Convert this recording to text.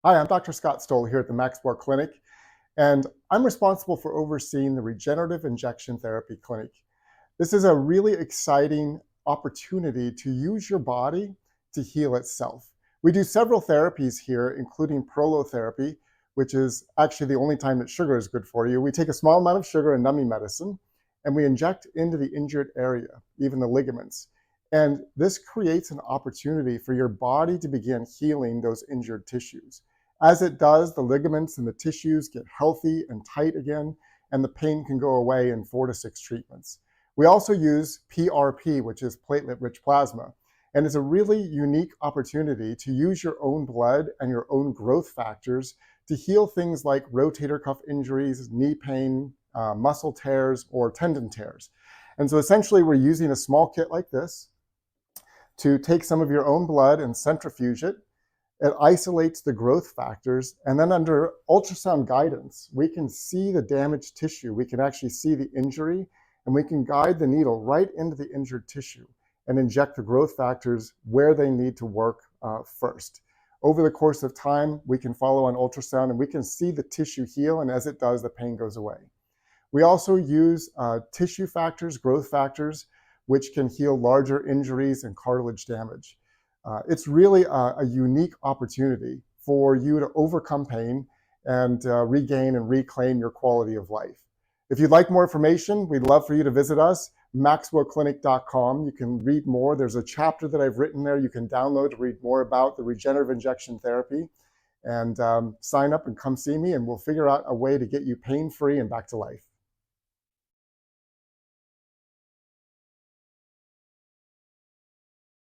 Hi, I'm Dr. Scott Stoll here at the MaxWell Clinic, and I'm responsible for overseeing the Regenerative Injection Therapy Clinic. This is a really exciting opportunity to use your body to heal itself. We do several therapies here, including Prolotherapy, which is actually the only time that sugar is good for you. We take a small amount of sugar and numbing medicine, and we inject into the injured area, even the ligaments. And this creates an opportunity for your body to begin healing those injured tissues. As it does, the ligaments and the tissues get healthy and tight again, and the pain can go away in 4 to 6 treatments. We also use PRP, which is platelet-rich plasma, and it's a really unique opportunity to use your own blood and your own growth factors to heal things like rotator cuff injuries, knee pain, muscle tears, or tendon tears. And so essentially, we're using a small kit like this to take some of your own blood and centrifuge it. It isolates the growth factors, and then under ultrasound guidance, we can see the damaged tissue. We can actually see the injury, and we can guide the needle right into the injured tissue and inject the growth factors where they need to work first. Over the course of time, we can follow on ultrasound, and we can see the tissue heal, and as it does, the pain goes away. We also use tissue factors, growth factors, which can heal larger injuries and cartilage damage. It's really a unique opportunity for you to overcome pain and regain and reclaim your quality of life. If you'd like more information, we'd love for you to visit us, maxwellclinic.com. You can read more. There's a chapter that I've written there you can download to read more about the regenerative injection therapy. And sign up and come see me, and we'll figure out a way to get you pain-free and back to life.